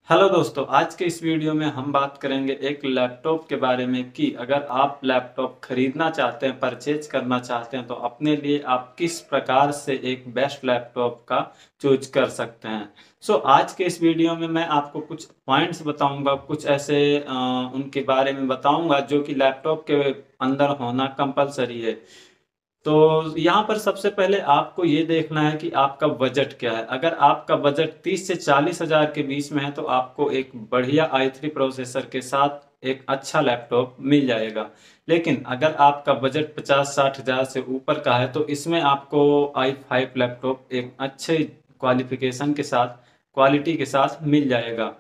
Hello दोस्तों, आज के इस वीडियो में हम बात करेंगे एक लैपटॉप के बारे में कि अगर आप लैपटॉप खरीदना चाहते हैं, परचेज करना चाहते हैं तो अपने लिए आप किस प्रकार से एक बेस्ट लैपटॉप का चूज कर सकते हैं। आज के इस वीडियो में मैं आपको कुछ पॉइंट्स बताऊंगा, कुछ ऐसे उनके बारे में बताऊंगा जो कि लैपटॉप के अंदर होना कंपलसरी है। तो यहाँ पर सबसे पहले आपको ये देखना है कि आपका बजट क्या है। अगर आपका बजट 30 से 40 हजार के बीच में है तो आपको एक बढ़िया i3 प्रोसेसर के साथ एक अच्छा लैपटॉप मिल जाएगा। लेकिन अगर आपका बजट 50-60 हजार से ऊपर का है तो इसमें आपको i5 लैपटॉप एक अच्छे क्वालिफिकेशन के साथ, क्वालिटी के साथ मिल जाएगा।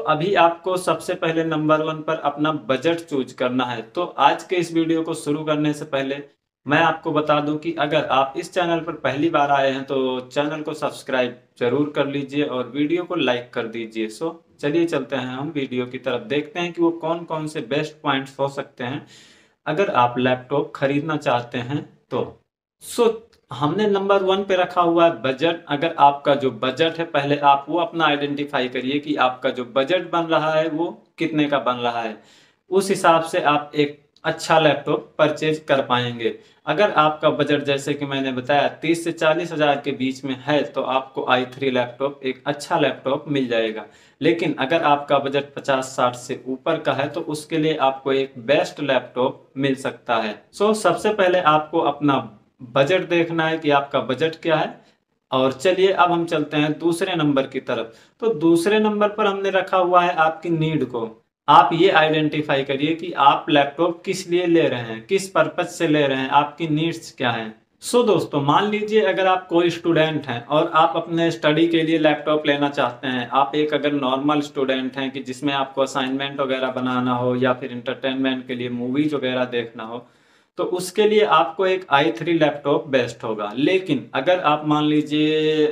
अभी आपको सबसे पहले नंबर वन पर अपना बजट चूज करना है। तो आज के इस वीडियो को शुरू करने से पहले मैं आपको बता दूं कि अगर आप इस चैनल पर पहली बार आए हैं तो चैनल को सब्सक्राइब जरूर कर लीजिए और वीडियो को लाइक कर दीजिए। चलिए चलते हैं हम वीडियो की तरफ, देखते हैं कि वो कौन कौन से बेस्ट पॉइंट्स हो सकते हैं अगर आप लैपटॉप खरीदना चाहते हैं तो। सो हमने नंबर वन पे रखा हुआ है बजट। अगर आपका जो बजट है, पहले आप वो अपना आइडेंटिफाई करिए कि आपका जो बजट बन रहा है वो कितने का बन रहा है। उस हिसाब से आप एक अच्छा लैपटॉप परचेज कर पाएंगे। अगर आपका बजट जैसे कि मैंने बताया 30 से 40 हजार के बीच में है तो आपको i3 लैपटॉप एक अच्छा लैपटॉप मिल जाएगा। लेकिन अगर आपका बजट 50-60 से ऊपर का है तो उसके लिए आपको एक बेस्ट लैपटॉप मिल सकता है। सबसे पहले आपको अपना बजट देखना है कि आपका बजट क्या है। और चलिए अब हम चलते हैं दूसरे नंबर की तरफ। तो दूसरे नंबर पर हमने रखा हुआ है आपकी नीड को। आप ये आइडेंटिफाई करिए कि आप लैपटॉप किस लिए ले रहे हैं, किस पर्पज से ले रहे हैं, आपकी नीड्स क्या हैं। दोस्तों, मान लीजिए अगर आप कोई स्टूडेंट हैं और आप अपने स्टडी के लिए लैपटॉप लेना चाहते हैं। आप एक अगर नॉर्मल स्टूडेंट हैं कि जिसमें आपको असाइनमेंट वगैरह बनाना हो या फिर इंटरटेनमेंट के लिए मूवीज वगैरह देखना हो तो उसके लिए आपको एक i3 लैपटॉप बेस्ट होगा। लेकिन अगर आप मान लीजिए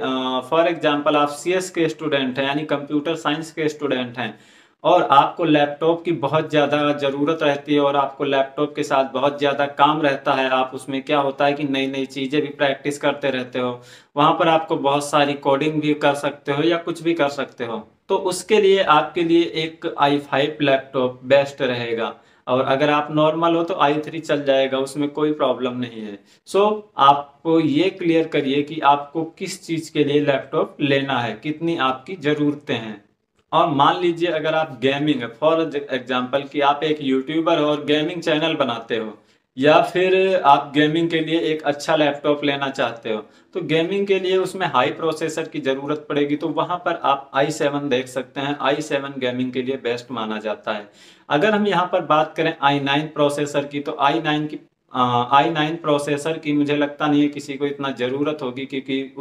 फॉर एग्जांपल आप सीएस के स्टूडेंट हैं, यानी कंप्यूटर साइंस के स्टूडेंट हैं और आपको लैपटॉप की बहुत ज़्यादा ज़रूरत रहती है और आपको लैपटॉप के साथ बहुत ज़्यादा काम रहता है। आप उसमें क्या होता है कि नई नई चीज़ें भी प्रैक्टिस करते रहते हो, वहाँ पर आपको बहुत सारी कोडिंग भी कर सकते हो या कुछ भी कर सकते हो। तो उसके लिए आपके लिए एक i5 लैपटॉप बेस्ट रहेगा। और अगर आप नॉर्मल हो तो i3 चल जाएगा, उसमें कोई प्रॉब्लम नहीं है। आपको ये क्लियर करिए कि आपको किस चीज के लिए लैपटॉप लेना है, कितनी आपकी जरूरतें हैं। और मान लीजिए अगर आप गेमिंग, फॉर एग्जांपल कि आप एक यूट्यूबर हो और गेमिंग चैनल बनाते हो या फिर आप गेमिंग के लिए एक अच्छा लैपटॉप लेना चाहते हो तो गेमिंग के लिए उसमें हाई प्रोसेसर की जरूरत पड़ेगी। तो वहां पर आप i7 देख सकते हैं। i7 गेमिंग के लिए बेस्ट माना जाता है। अगर हम यहाँ पर बात करें i9 प्रोसेसर की तो i9 प्रोसेसर की मुझे लगता नहीं है किसी को इतना जरूरत होगी, क्योंकि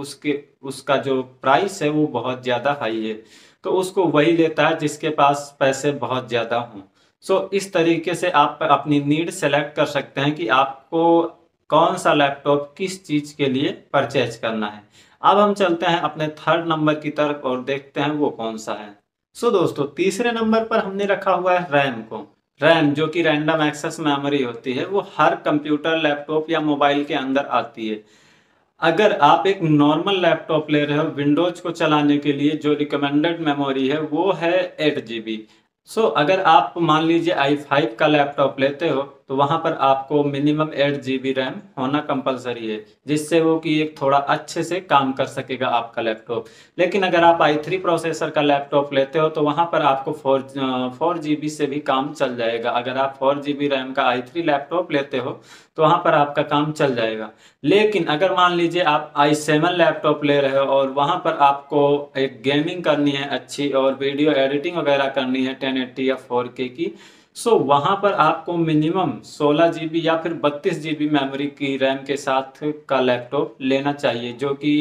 उसका जो प्राइस है वो बहुत ज्यादा हाई है। तो उसको वही लेता है जिसके पास पैसे बहुत ज्यादा हों। इस तरीके से आप अपनी नीड सेलेक्ट कर सकते हैं कि आपको कौन सा लैपटॉप किस चीज के लिए परचेज करना है। अब हम चलते हैं अपने थर्ड नंबर की तरफ और देखते हैं वो कौन सा है। दोस्तों, तीसरे नंबर पर हमने रखा हुआ है रैम को। रैम जो कि रैंडम एक्सेस मेमोरी होती है, वो हर कंप्यूटर, लैपटॉप या मोबाइल के अंदर आती है। अगर आप एक नॉर्मल लैपटॉप ले रहे हो विंडोज को चलाने के लिए, जो रिकमेंडेड मेमोरी है वो है 8 GB। अगर आप मान लीजिए i5 का लैपटॉप लेते हो तो वहां पर आपको मिनिमम 8 GB रैम होना कंपलसरी है, जिससे वो कि एक थोड़ा अच्छे से काम कर सकेगा आपका लैपटॉप। लेकिन अगर आप i3 प्रोसेसर का लैपटॉप लेते हो तो वहां पर आपको 4 GB से भी काम चल जाएगा। अगर आप 4 GB रैम का i3 लैपटॉप लेते हो तो वहां पर आपका काम चल जाएगा। लेकिन अगर मान लीजिए आप i7 लैपटॉप ले रहे हो और वहां पर आपको एक गेमिंग करनी है अच्छी और वीडियो एडिटिंग वगैरह करनी है 1080 या 4K की, वहां पर आपको मिनिमम 16 GB या फिर 32 GB मेमोरी की रैम के साथ का लैपटॉप लेना चाहिए, जो कि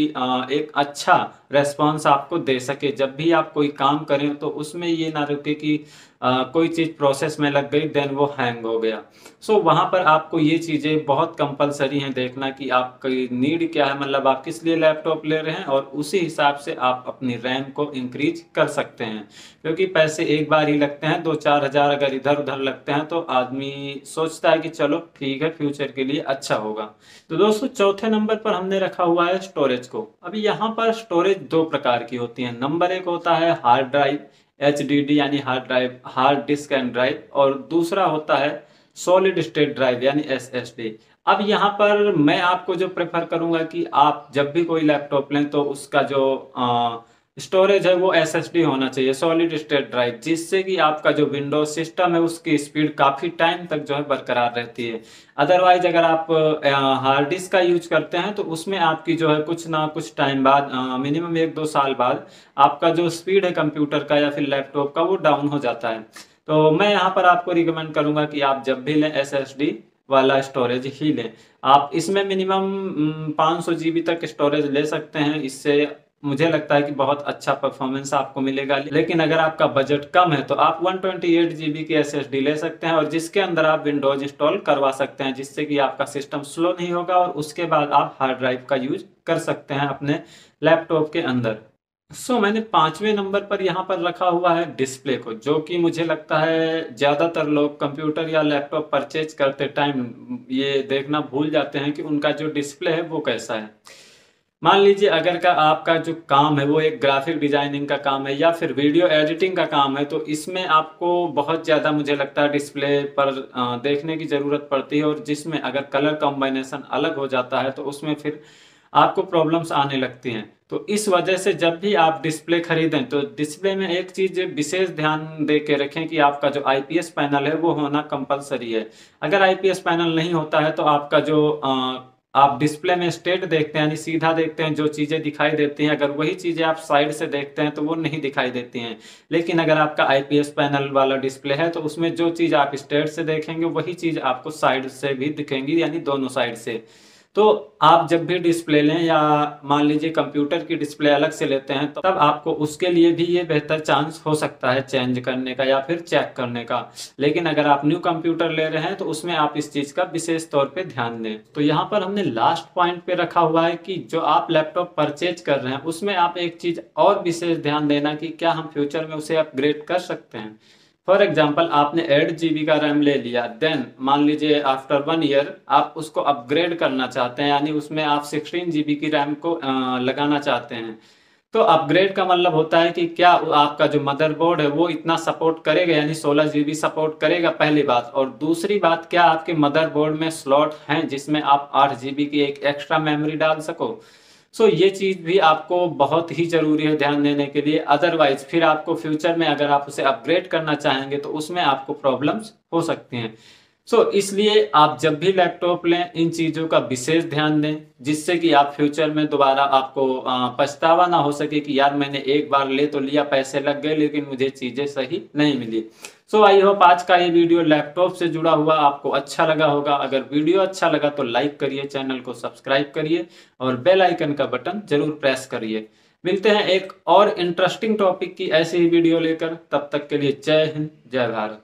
एक अच्छा रेस्पॉन्स आपको दे सके। जब भी आप कोई काम करें तो उसमें ये ना रुके कि कोई चीज प्रोसेस में लग गई देन वो हैंग हो गया। वहां पर आपको ये चीजें बहुत कंपलसरी हैं देखना कि आपकी नीड क्या है, मतलब आप किस लिए लैपटॉप ले रहे हैं, और उसी हिसाब से आप अपनी रैम को इंक्रीज कर सकते हैं। क्योंकि पैसे एक बार ही लगते हैं, 2-4 हजार अगर इधर उधर लगते हैं तो आदमी सोचता है कि चलो ठीक है, फ्यूचर के लिए अच्छा होगा। तो दोस्तों, चौथे नंबर पर हमने रखा हुआ है स्टोरेज को। अभी यहाँ पर स्टोरेज दो प्रकार की होती है। नंबर एक होता है हार्ड ड्राइव, HDD यानी हार्ड डिस्क एंड ड्राइव, और दूसरा होता है सॉलिड स्टेट ड्राइव यानी SSD। अब यहाँ पर मैं आपको जो प्रेफर करूंगा कि आप जब भी कोई लैपटॉप लें तो उसका जो स्टोरेज है वो SSD होना चाहिए, सॉलिड स्टेट ड्राइव, जिससे कि आपका जो विंडोज सिस्टम है उसकी स्पीड काफी टाइम तक जो है बरकरार रहती है। अदरवाइज अगर आप हार्ड डिस्क का यूज करते हैं तो उसमें आपकी जो है कुछ ना कुछ टाइम बाद, मिनिमम 1-2 साल बाद, आपका जो स्पीड है कंप्यूटर का या फिर लैपटॉप का वो डाउन हो जाता है। तो मैं यहाँ पर आपको रिकमेंड करूंगा कि आप जब भी लें SSD वाला स्टोरेज ही लें। आप इसमें मिनिमम 500 GB तक स्टोरेज ले सकते हैं, इससे मुझे लगता है कि बहुत अच्छा परफॉर्मेंस आपको मिलेगा। लेकिन अगर आपका बजट कम है तो आप 128 GB की SSD ले सकते हैं, और जिसके अंदर आप विंडोज इंस्टॉल करवा सकते हैं, जिससे कि आपका सिस्टम स्लो नहीं होगा, और उसके बाद आप हार्ड ड्राइव का यूज कर सकते हैं अपने लैपटॉप के अंदर। मैंने 5वें नंबर पर यहाँ पर रखा हुआ है डिस्प्ले को, जो कि मुझे लगता है ज्यादातर लोग कंप्यूटर या लैपटॉप परचेज करते टाइम ये देखना भूल जाते हैं कि उनका जो डिस्प्ले है वो कैसा है। मान लीजिए अगर का आपका जो काम है वो एक ग्राफिक डिजाइनिंग का काम है या फिर वीडियो एडिटिंग का काम है, तो इसमें आपको बहुत ज़्यादा मुझे लगता है डिस्प्ले पर देखने की ज़रूरत पड़ती है, और जिसमें अगर कलर कॉम्बिनेशन अलग हो जाता है तो उसमें फिर आपको प्रॉब्लम्स आने लगती हैं। तो इस वजह से जब भी आप डिस्प्ले खरीदें तो डिस्प्ले में एक चीज़ विशेष ध्यान दे के रखें कि आपका जो IPS पैनल है वो होना कंपलसरी है। अगर IPS पैनल नहीं होता है तो आपका जो आप डिस्प्ले में स्ट्रेट देखते हैं यानी सीधा देखते हैं, जो चीजें दिखाई देती हैं, अगर वही चीजें आप साइड से देखते हैं तो वो नहीं दिखाई देती हैं। लेकिन अगर आपका IPS पैनल वाला डिस्प्ले है तो उसमें जो चीज आप स्ट्रेट से देखेंगे वही चीज आपको साइड से भी दिखेंगी, यानी दोनों साइड से। तो आप जब भी डिस्प्ले लें, या मान लीजिए कंप्यूटर की डिस्प्ले अलग से लेते हैं, तो तब आपको उसके लिए भी ये बेहतर चांस हो सकता है चेंज करने का या फिर चेक करने का। लेकिन अगर आप न्यू कंप्यूटर ले रहे हैं तो उसमें आप इस चीज का विशेष तौर पे ध्यान दें। तो यहाँ पर हमने लास्ट पॉइंट पे रखा हुआ है कि जो आप लैपटॉप परचेज कर रहे हैं उसमें आप एक चीज और विशेष ध्यान देना कि क्या हम फ्यूचर में उसे अपग्रेड कर सकते हैं। फॉर एग्जाम्पल आपने 8 GB का रैम ले लिया, देन मान लीजिए आफ्टर 1 ईयर आप उसको अपग्रेड करना चाहते हैं, यानी उसमें आप 16 GB की रैम को लगाना चाहते हैं। तो अपग्रेड का मतलब होता है कि क्या आपका जो मदरबोर्ड है वो इतना सपोर्ट करेगा, यानी 16 GB सपोर्ट करेगा, पहली बात। और दूसरी बात, क्या आपके मदरबोर्ड में स्लॉट हैं जिसमें आप 8 GB की एक एक्स्ट्रा मेमोरी डाल सको। ये चीज भी आपको बहुत ही जरूरी है ध्यान देने के लिए। अदरवाइज फिर आपको फ्यूचर में अगर आप उसे अपग्रेड करना चाहेंगे तो उसमें आपको प्रॉब्लम्स हो सकती हैं। इसलिए आप जब भी लैपटॉप लें इन चीजों का विशेष ध्यान दें, जिससे कि आप फ्यूचर में दोबारा आपको पछतावा ना हो सके कि यार मैंने एक बार ले तो लिया, पैसे लग गए लेकिन मुझे चीजें सही नहीं मिली। आई होप आज का ये वीडियो लैपटॉप से जुड़ा हुआ आपको अच्छा लगा होगा। अगर वीडियो अच्छा लगा तो लाइक करिए, चैनल को सब्सक्राइब करिए और बेल आइकन का बटन जरूर प्रेस करिए। मिलते हैं एक और इंटरेस्टिंग टॉपिक की ऐसी ही वीडियो लेकर, तब तक के लिए जय हिंद, जय भारत।